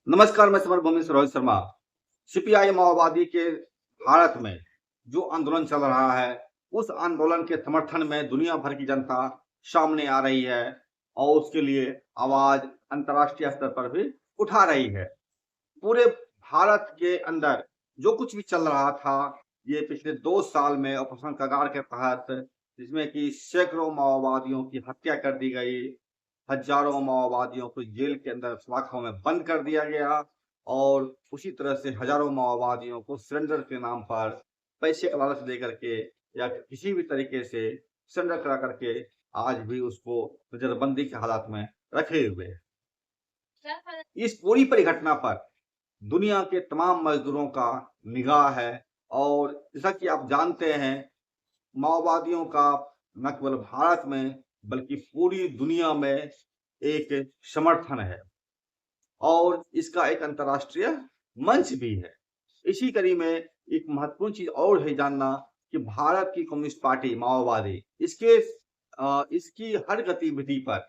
नमस्कार, मैं समरभूमि से रोहित शर्मा। सीपीआई माओवादी के भारत में जो आंदोलन चल रहा है, उस आंदोलन के समर्थन में दुनिया भर की जनता सामने आ रही है और उसके लिए आवाज अंतर्राष्ट्रीय स्तर पर भी उठा रही है। पूरे भारत के अंदर जो कुछ भी चल रहा था, ये पिछले 2 साल में ऑपरेशन कगार के तहत जिसमें कि सैकड़ों माओवादियों की हत्या कर दी गई, हजारों माओवादियों को जेल के अंदर सलाखों में बंद कर दिया गया और उसी तरह से हजारों माओवादियों को सरेंडर के नाम पर पैसे का लालच देकर के या किसी भी तरीके से सरेंडर करा करके आज भी उसको नजरबंदी के हालात में रखे हुए हैं। इस पूरी परिघटना पर दुनिया के तमाम मजदूरों का निगाह है और जैसा कि आप जानते हैं, माओवादियों का न केवल भारत में बल्कि पूरी दुनिया में एक समर्थन है और इसका एक अंतर्राष्ट्रीय मंच भी है। इसी कड़ी में एक महत्वपूर्ण चीज और है जानना कि भारत की कम्युनिस्ट पार्टी माओवादी इसकी हर गतिविधि पर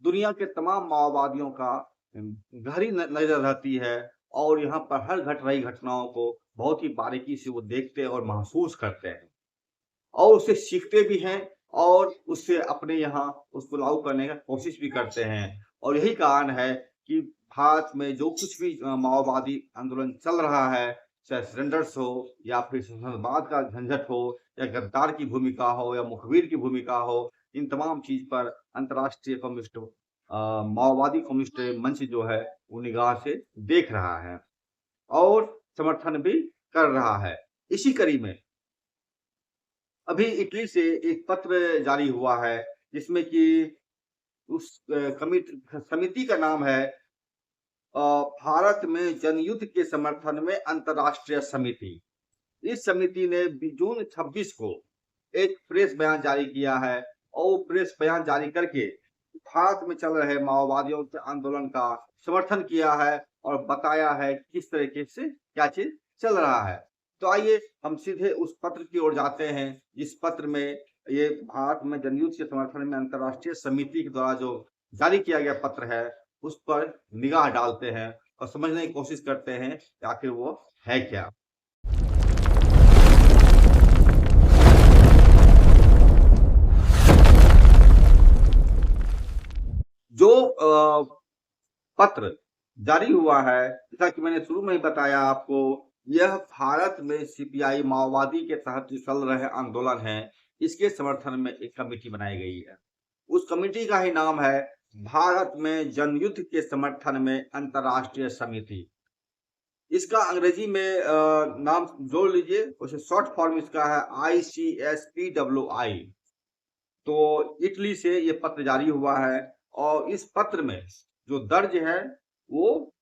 दुनिया के तमाम माओवादियों का गहरी नजर रहती है और यहाँ पर हर घट रही घटनाओं को बहुत ही बारीकी से वो देखते और महसूस करते हैं और उससे सीखते भी हैं और उससे अपने यहाँ उसको लागू करने का कोशिश भी करते हैं। और यही कारण है कि भारत में जो कुछ भी माओवादी आंदोलन चल रहा है, चाहे सरेंडर्स हो या फिर संसदवाद का झंझट हो या गद्दार की भूमिका हो या मुखबिर की भूमिका हो, इन तमाम चीज पर अंतर्राष्ट्रीय कम्युनिस्ट माओवादी कम्युनिस्ट मंच जो है वो निगाह से देख रहा है और समर्थन भी कर रहा है। इसी कड़ी में अभी इटली से एक पत्र जारी हुआ है जिसमें कि उस समिति का नाम है भारत में जनयुद्ध के समर्थन में अंतर्राष्ट्रीय समिति। इस समिति ने जून 26 को एक प्रेस बयान जारी किया है और प्रेस बयान जारी करके भारत में चल रहे माओवादियों के आंदोलन का समर्थन किया है और बताया है किस तरीके से क्या चीज चल रहा है। तो आइए हम सीधे उस पत्र की ओर जाते हैं जिस पत्र में ये भारत में जनयुद्ध के समर्थन में अंतर्राष्ट्रीय समिति के द्वारा जो जारी किया गया पत्र है उस पर निगाह डालते हैं और समझने की कोशिश करते हैं कि आखिर वो है क्या। जो पत्र जारी हुआ है, जैसा कि मैंने शुरू में ही बताया आपको, यह भारत में सीपीआई माओवादी के तहत जो चल रहे आंदोलन है, इसके समर्थन में एक कमेटी बनाई गई है। उस कमेटी का ही नाम है भारत में जनयुद्ध के समर्थन में अंतर्राष्ट्रीय समिति। इसका अंग्रेजी में नाम जोड़ लीजिए, उसे शॉर्ट फॉर्म इसका है ICSPWI। तो इटली से ये पत्र जारी हुआ है और इस पत्र में जो दर्ज है वो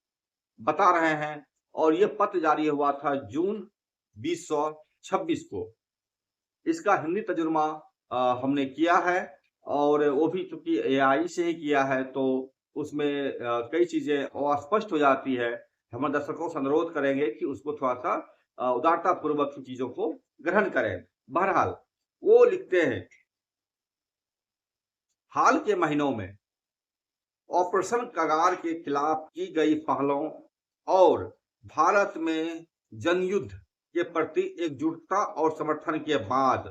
बता रहे हैं और ये पत्र जारी हुआ था जून 2026 को। इसका हिंदी तर्जुमा हमने किया है और वो भी चूंकि AI से ही किया है तो उसमें कई चीजें अस्पष्ट हो जाती है। हमारे दर्शकों से अनुरोध करेंगे कि उसको थोड़ा सा उदारता पूर्वक चीजों को ग्रहण करें। बहरहाल वो लिखते हैं, हाल के महीनों में ऑपरेशन कगार के खिलाफ की गई पहलों और भारत में जनयुद्ध के प्रति एकजुटता और समर्थन के बाद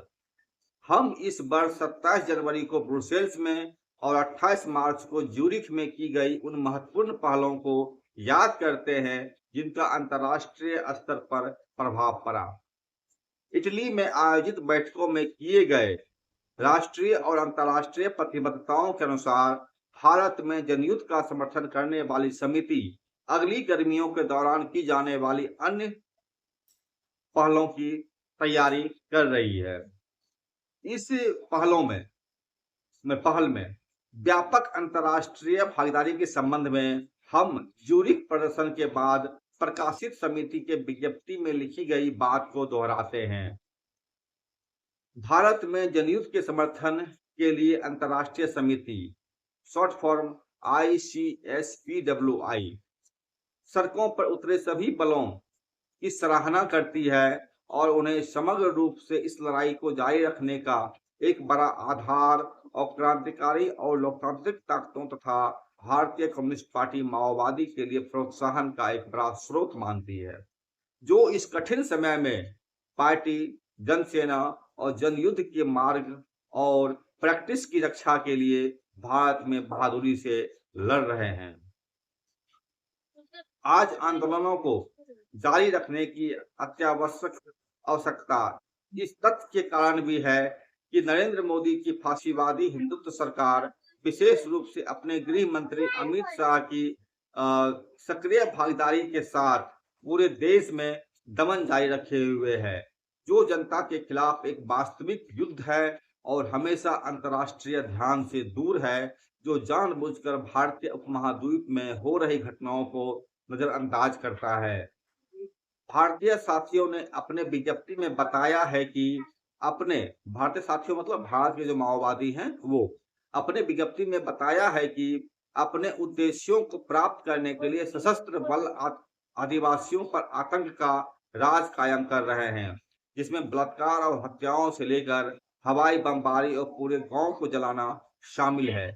हम इस वर्ष 27 जनवरी को ब्रुसेल्स में और 28 मार्च को ज्यूरिख में की गई उन महत्वपूर्ण पहलों को याद करते हैं जिनका अंतर्राष्ट्रीय स्तर पर प्रभाव पड़ा। इटली में आयोजित बैठकों में किए गए राष्ट्रीय और अंतर्राष्ट्रीय प्रतिबद्धताओं के अनुसार भारत में जनयुद्ध का समर्थन करने वाली समिति अगली गर्मियों के दौरान की जाने वाली अन्य पहलों की तैयारी कर रही है। इस पहल में व्यापक अंतर्राष्ट्रीय भागीदारी के संबंध में हम ज्यूरिख प्रदर्शन के बाद प्रकाशित समिति के विज्ञप्ति में लिखी गई बात को दोहराते हैं। भारत में जनयुद्ध के समर्थन के लिए अंतर्राष्ट्रीय समिति शॉर्ट फॉर्म ICSPWI सड़कों पर उतरे सभी बलों की सराहना करती है और उन्हें समग्र रूप से इस लड़ाई को जारी रखने का एक बड़ा आधार और क्रांतिकारी और लोकतांत्रिक ताकतों तथा भारतीय कम्युनिस्ट पार्टी माओवादी के लिए प्रोत्साहन का एक बड़ा स्रोत मानती है, जो इस कठिन समय में पार्टी जनसेना और जनयुद्ध के मार्ग और प्रैक्टिस की रक्षा के लिए भारत में बहादुरी से लड़ रहे हैं। आज आंदोलनों को जारी रखने की अत्यावश्यक आवश्यकता इस तथ्य के कारण भी है कि नरेंद्र मोदी की फांसीवादी हिंदुत्व सरकार विशेष रूप से अपने गृह मंत्री अमित शाह की सक्रिय भागीदारी के साथ पूरे देश में दमन जारी रखे हुए है, जो जनता के खिलाफ एक वास्तविक युद्ध है और हमेशा अंतर्राष्ट्रीय ध्यान से दूर है, जो जानबूझकर भारतीय उपमहाद्वीप में हो रही घटनाओं को नजरअंदाज करता है। भारतीय साथियों ने अपने विज्ञप्ति में बताया है कि अपने भारतीय साथियों मतलब भारत के जो माओवादी हैं वो अपने विज्ञप्ति में बताया है कि अपने उद्देश्यों को प्राप्त करने के लिए सशस्त्र बल आदिवासियों पर आतंक का राज कायम कर रहे हैं, जिसमें बलात्कार और हत्याओं से लेकर हवाई बमबारी और पूरे गांव को जलाना शामिल है।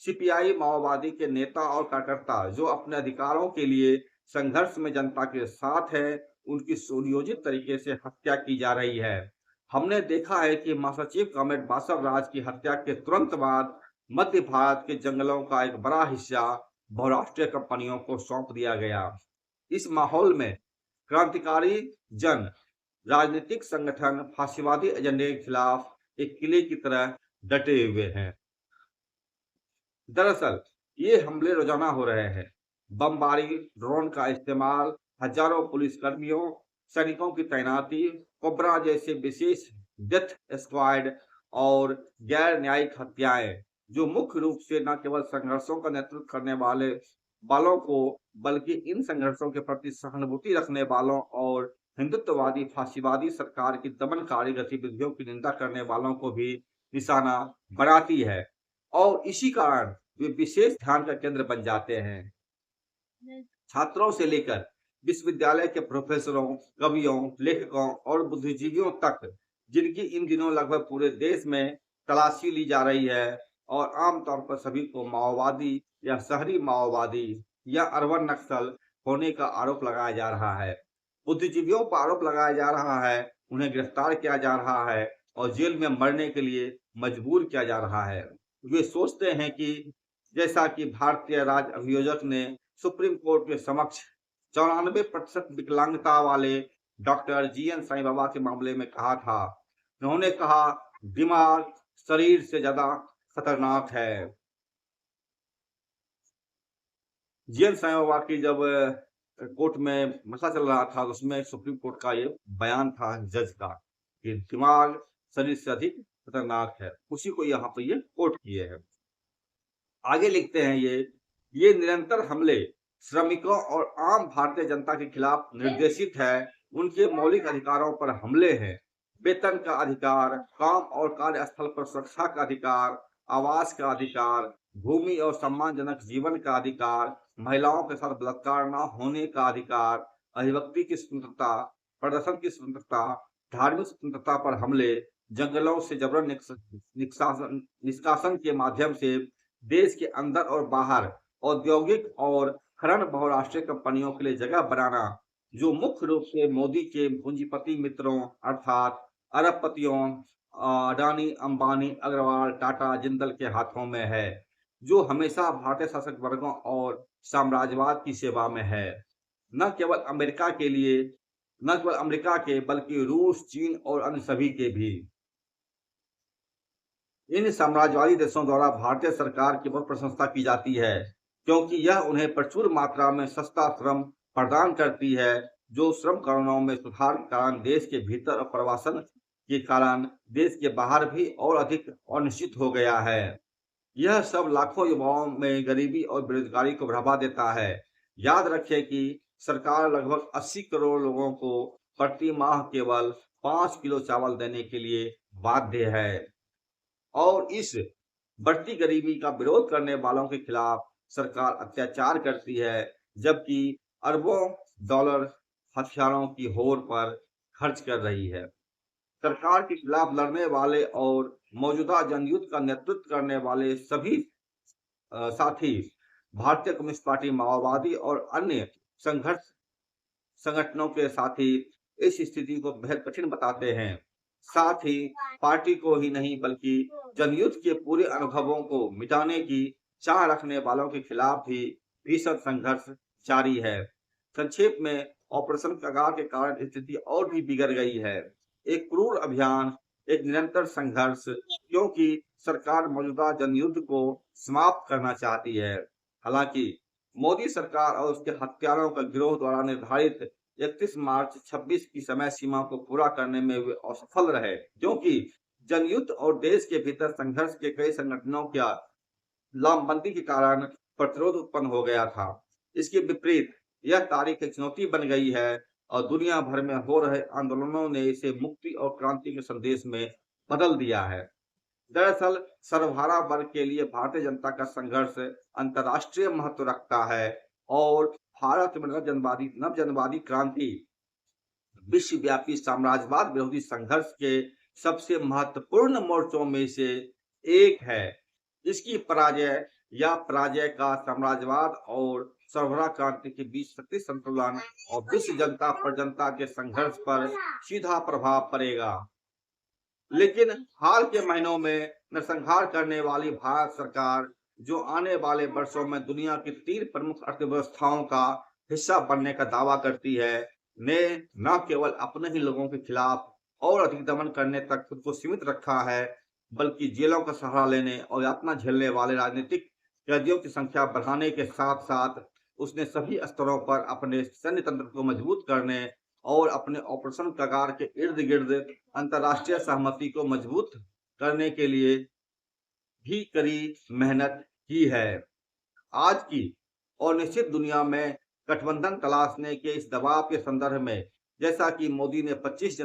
सीपीआई माओवादी के नेता और कार्यकर्ता जो अपने अधिकारों के लिए संघर्ष में जनता के साथ है, उनकी सुनियोजित तरीके से हत्या की जा रही है। हमने देखा है कि महासचिव कॉमरेड बासव राज की हत्या के तुरंत बाद मध्य भारत के जंगलों का एक बड़ा हिस्सा बहुराष्ट्रीय कंपनियों को सौंप दिया गया। इस माहौल में क्रांतिकारी जन राजनीतिक संगठन फांसीवादी एजेंडे के खिलाफ एक किले की तरह डटे हुए हैं। दरअसल ये हमले रोजाना हो रहे हैं। बमबारी, ड्रोन का इस्तेमाल, हजारों पुलिसकर्मियों, सैनिकों की तैनाती, कोबरा जैसे विशेष डेथ स्क्वाड और गैर न्यायिक हत्याएं, जो मुख्य रूप से न केवल संघर्षों का नेतृत्व करने वालों को बल्कि इन संघर्षों के प्रति सहानुभूति रखने वालों और हिंदुत्ववादी फांसीवादी सरकार की दमनकारी गतिविधियों की निंदा करने वालों को भी निशाना बनाती है और इसी कारण वे विशेष ध्यान का केंद्र बन जाते हैं। छात्रों से लेकर विश्वविद्यालय के प्रोफेसरों, कवियों, लेखकों और बुद्धिजीवियों तक, जिनकी इन दिनों लगभग पूरे देश में तलाशी ली जा रही है और आमतौर पर सभी को माओवादी या शहरी माओवादी या अर्बन नक्सल होने का आरोप लगाया जा रहा है। बुद्धिजीवियों पर आरोप लगाया जा रहा है, उन्हें गिरफ्तार किया जा रहा है और जेल में मरने के लिए मजबूर किया जा रहा है। वे सोचते हैं कि जैसा कि भारतीय राज्य अभियोजक ने सुप्रीम कोर्ट के समक्ष 94% विकलांगता वाले डॉक्टर जीएन साईं बाबा के मामले में कहा था। उन्होंने कहा, दिमाग शरीर से ज्यादा खतरनाक है। जीएन साईं बाबा की जब कोर्ट में मसला चल रहा था, उसमें सुप्रीम कोर्ट का ये बयान था जज का कि दिमाग शरीर से अधिक खतरनाक है। उसी को यहाँ पर ये कोर्ट किए हैं। आगे लिखते हैं ये निरंतर हमले श्रमिकों और आम भारतीय जनता के खिलाफ निर्देशित है। उनके मौलिक अधिकारों पर हमले हैं। वेतन का अधिकार, काम और कार्यस्थल पर सुरक्षा का अधिकार, आवास का अधिकार, भूमि और सम्मानजनक जीवन का अधिकार, महिलाओं के साथ बलात्कार न होने का अधिकार, अभिव्यक्ति की स्वतंत्रता, प्रदर्शन की स्वतंत्रता, धार्मिक स्वतंत्रता पर हमले, जंगलों से जबरन निष्कासन के माध्यम से देश के अंदर और बाहर औद्योगिक और खनन बहुराष्ट्रीय कंपनियों के लिए जगह बनाना, जो मुख्य रूप से मोदी के पूंजीपति मित्रों अर्थात अरबपतियों अडानी, अंबानी, अग्रवाल, टाटा, जिंदल के हाथों में है, जो हमेशा भारतीय शासक वर्गों और साम्राज्यवाद की सेवा में है। न केवल अमेरिका के बल्कि रूस, चीन और अन्य सभी के भी। इन साम्राज्यवादी देशों द्वारा भारतीय सरकार की बहुत प्रशंसा की जाती है, क्योंकि यह उन्हें प्रचुर मात्रा में सस्ता श्रम प्रदान करती है, जो श्रम कानूनों में सुधार के कारण देश के भीतर और प्रवासन के कारण देश के बाहर भी और अधिक अनिश्चित हो गया है। यह सब लाखों युवाओं में गरीबी और बेरोजगारी को बढ़ावा देता है। याद रखें कि सरकार लगभग 80 करोड़ लोगों को प्रति माह केवल 5 किलो चावल देने के लिए बाध्य है और इस बढ़ती गरीबी का विरोध करने वालों के खिलाफ सरकार अत्याचार करती है, जबकि अरबों डॉलर हथियारों की होड़ पर खर्च कर रही है। सरकार के खिलाफ लड़ने वाले और मौजूदा जनयुद्ध का नेतृत्व करने वाले सभी साथी भारतीय कम्युनिस्ट पार्टी माओवादी और अन्य संघर्ष संगठनों के साथी इस स्थिति को बेहद कठिन बताते हैं। साथ ही पार्टी को ही नहीं बल्कि जनयुद्ध के पूरे अनुभवों को मिटाने की चाह रखने वालों के खिलाफ भी भीषण संघर्ष जारी है। संक्षेप में ऑपरेशन कगार के कारण स्थिति और भी बिगड़ गई है। एक क्रूर अभियान, एक निरंतर संघर्ष, क्योंकि सरकार मौजूदा जनयुद्ध को समाप्त करना चाहती है। हालांकि मोदी सरकार और उसके हत्यारों का गिरोह द्वारा निर्धारित 31 मार्च 26 की समय सीमा को पूरा करने में वे असफल रहे, क्योंकि जनयुद्ध और देश के भीतर संघर्ष के कई संगठनों का लामबंदी के कारण प्रतिरोध उत्पन्न हो गया था। इसके विपरीत यह तारीख एक चुनौती बन गई है और दुनिया भर में हो रहे आंदोलनों ने इसे मुक्ति और क्रांति के संदेश में बदल दिया है। दरअसल सर्वहारा वर्ग के लिए भारतीय जनता का संघर्ष अंतर्राष्ट्रीय महत्व रखता है और भारत में नवजनवादी क्रांति विश्वव्यापी साम्राज्यवाद विरोधी संघर्ष के सबसे महत्वपूर्ण मोर्चों में से एक है। इसकी पराजय का साम्राज्यवाद और सरबराह क्रांति के बीच शक्ति संतुलन और विश्व जनता पर जनता के संघर्ष पर सीधा प्रभाव पड़ेगा। लेकिन हाल के महीनों में नरसंहार करने वाली भारत सरकार, जो आने वाले वर्षों में दुनिया की 3 प्रमुख अर्थव्यवस्थाओं का हिस्सा बनने का दावा करती है, ने न केवल अपने ही लोगों के खिलाफ और अधिक दमन करने तक खुद को सीमित रखा है, बल्कि जेलों का सहारा लेने और यातना झेलने वाले राजनीतिक कैदियों की संख्या बढ़ाने के साथ साथ उसने सभी स्तरों पर अपने सैन्य तंत्र को मजबूत करने और अपने ऑपरेशन कगार के इर्द गिर्द अंतर्राष्ट्रीय सहमति को मजबूत करने के लिए भी कड़ी मेहनत की है। आज की और निश्चित दुनिया में गठबंधन तलाशने के इस दबाव के संदर्भ में, जैसा कि मोदी ने 25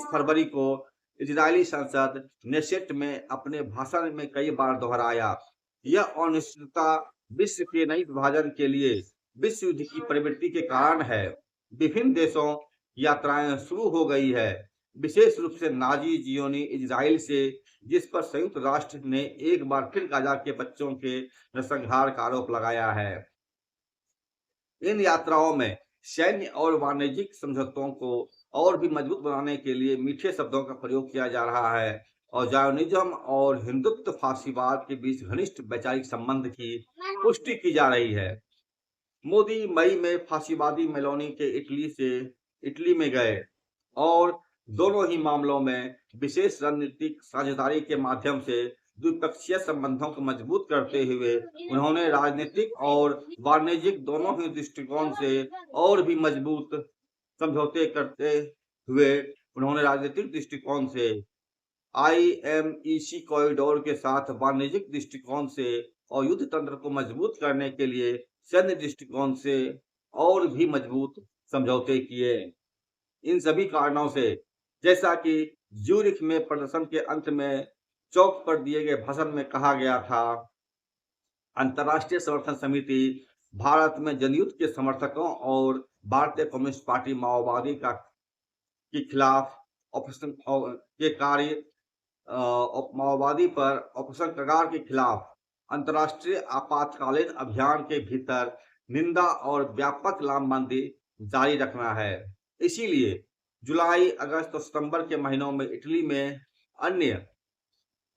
फरवरी को इजरायली संसद नेशेट में अपने भाषण में कई बार दोहराया, यह अनिश्चितता विश्व के नई विभाजन के लिए विश्व युद्ध की प्रवृत्ति के कारण है। विभिन्न देशों यात्राएं शुरू हो गई है, विशेष रूप से नाजी जियोनी इजराइल से, जिस पर संयुक्त राष्ट्र ने एक बार फिर गाजा के बच्चों के नरसंहार का आरोप लगाया है। इन यात्राओं में सैन्य और वाणिज्यिक समझौतों को और भी मजबूत बनाने के लिए मीठे शब्दों का प्रयोग किया जा रहा है और जायोनिज्म और हिंदुत्व फांसीवाद के बीच घनिष्ठ वैचारिक संबंध की पुष्टि की जा रही है। मोदी मई में फांसीवादी मेलोनी के इटली में गए और दोनों ही मामलों में विशेष रणनीतिक साझेदारी के माध्यम से द्विपक्षीय संबंधों को मजबूत करते हुए उन्होंने राजनीतिक और वाणिज्यिक दोनों ही दृष्टिकोण से और भी मजबूत समझौते करते हुए उन्होंने राजनीतिक दृष्टिकोण से IMEC कॉरिडोर के साथ वाणिज्यिक दृष्टिकोण से और युद्ध तंत्र को मजबूत करने के लिए सैन्य दृष्टिकोण से और भी मजबूत समझौते किए। इन सभी कारणों से, जैसा कि ज्यूरिख में प्रदर्शन के अंत में चौक पर दिए गए भाषण में कहा गया था, अंतर्राष्ट्रीय समर्थन समिति भारत में जनयुद्ध के समर्थकों और भारतीय कम्युनिस्ट पार्टी माओवादी के खिलाफ ऑपरेशन के कार्य माओवादी पर ऑपरेशन कगार के खिलाफ अंतर्राष्ट्रीय आपातकालीन अभियान के भीतर निंदा और व्यापक लामबंदी जारी रखना है। इसीलिए जुलाई, अगस्त और सितंबर के महीनों में इटली में अन्य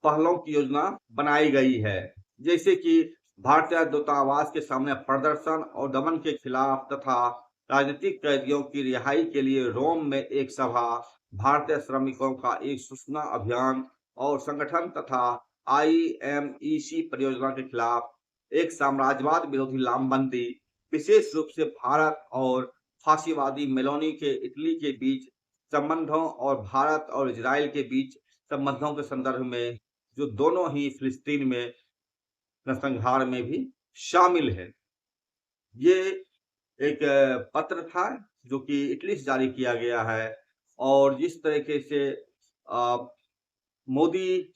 पहलों की योजना बनाई गई है, जैसे कि भारतीय दूतावास के सामने प्रदर्शन और दमन के खिलाफ तथा राजनीतिक कैदियों की रिहाई के लिए रोम में एक सभा, भारतीय श्रमिकों का एक सूचना अभियान और संगठन तथा IMEC परियोजना के खिलाफ एक साम्राज्यवाद विरोधी लामबंदी, विशेष रूप से भारत और फांसीवादी मेलोनी के इटली के बीच संबंधों और भारत और इजराइल के बीच संबंधों के संदर्भ में, जो दोनों ही फिलिस्तीन में नरसंहार में भी शामिल है। ये एक पत्र था जो कि इटली से जारी किया गया है और जिस तरीके से मोदी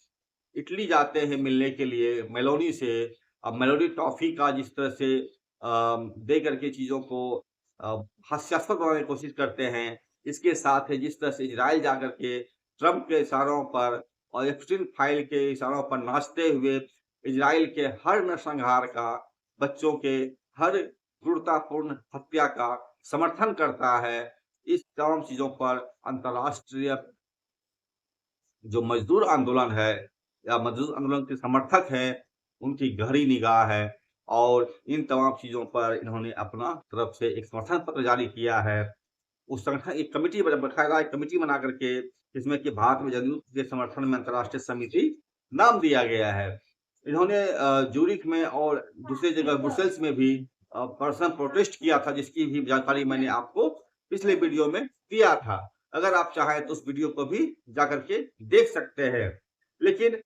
इटली जाते हैं मिलने के लिए मेलोनी से, अब मेलोनी टॉफी का जिस तरह से दे करके चीजों को हास्यास्पद बनाने की कोशिश करते हैं, इसके साथ है जिस तरह से इजराइल जाकर के ट्रंप के इशारों पर और एप्स्टीन फाइल के इशारों पर नाचते हुए इजराइल के हर नरसंहार का, बच्चों के हर क्रूरतापूर्ण हत्या का समर्थन करता है। इस तमाम चीज़ों पर अंतर्राष्ट्रीय जो मज़दूर आंदोलन है या मज़दूर आंदोलन के समर्थक हैं, उनकी गहरी निगाह है और इन तमाम चीज़ों पर इन्होंने अपना तरफ से एक समर्थन पत्र जारी किया है। उस संगठन एक कमिटी बाकायदा एक कमिटी बना करके जिसमें कि भारत में जदयू के समर्थन में अंतर्राष्ट्रीय समिति नाम दिया गया है। इन्होंने ज़ूरिख में और दूसरी जगह ब्रुसेल्स में भी पर्सनल प्रोटेस्ट किया था, जिसकी भी जानकारी मैंने आपको पिछले वीडियो में दिया था। अगर आप चाहें तो उस वीडियो को भी जाकर के देख सकते हैं। लेकिन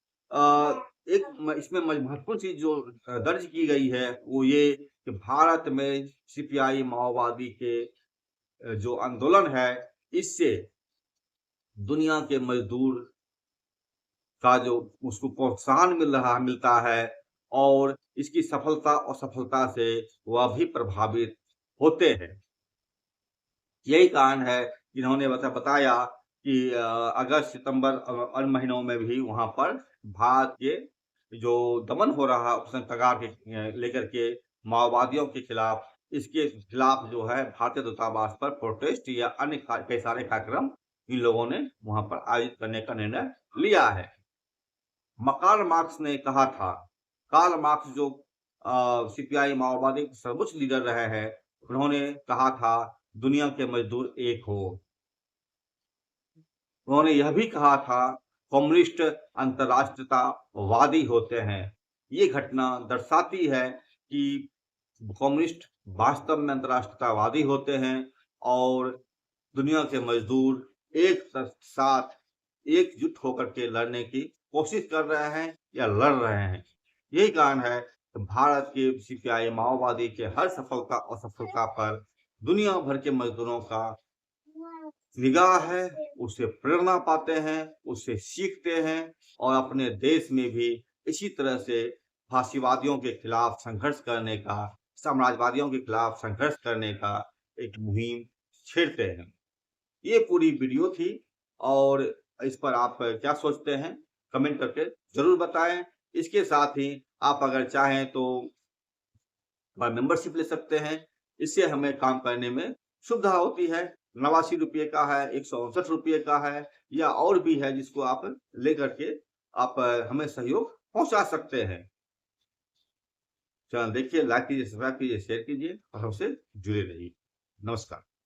एक इसमें महत्वपूर्ण चीज़ जो दर्ज की गई है, वो ये कि भारत में सीपीआई माओवादी के जो आंदोलन है, इससे दुनिया के मज़दूर का जो उसको प्रोत्साहन मिलता है और इसकी सफलता असफलता से वह भी प्रभावित होते हैं। यही कारण है कि इन्होंने बताया कि अगस्त, सितंबर अन्य महीनों में भी वहाँ पर भारत के जो दमन हो रहा है ऑपरेशन तगार के लेकर के माओवादियों के खिलाफ, इसके खिलाफ जो है भारतीय दूतावास पर प्रोटेस्ट या अन्य कई सारे कार्यक्रम इन लोगों ने वहाँ पर आयोजित करने का निर्णय लिया है। कार्ल मार्क्स ने कहा था, कार्ल मार्क्स जो सीपीआई माओवादी के सर्वोच्च लीडर रहे हैं, उन्होंने कहा था दुनिया के मजदूर एक हो। उन्होंने यह भी कहा था कम्युनिस्ट अंतर्राष्ट्रीयतावादी होते हैं। ये घटना दर्शाती है कि कम्युनिस्ट वास्तव में अंतर्राष्ट्रीयतावादी होते हैं और दुनिया के मजदूर एक साथ एकजुट होकर के लड़ने की कोशिश कर रहे हैं या लड़ रहे हैं। यही कारण है कि भारत के सीपीआई माओवादी के हर सफलता असफलता पर दुनिया भर के मजदूरों का निगाह है, उससे प्रेरणा पाते हैं, उससे सीखते हैं और अपने देश में भी इसी तरह से फासीवादियों के खिलाफ संघर्ष करने का, साम्राज्यवादियों के खिलाफ संघर्ष करने का एक मुहिम छेड़ते हैं। ये पूरी वीडियो थी और इस पर आप क्या सोचते हैं? कमेंट करके ज़रूर बताएँ। इसके साथ ही आप अगर चाहें तो मेंबरशिप ले सकते हैं। इससे हमें काम करने में सुविधा होती है। ₹89 का है, ₹159 का है या और भी है जिसको आप लेकर के आप हमें सहयोग पहुँचा सकते हैं। चैनल देखिए, लाइक कीजिए, सब्सक्राइब कीजिए, शेयर कीजिए और हमसे जुड़े रहिए। नमस्कार।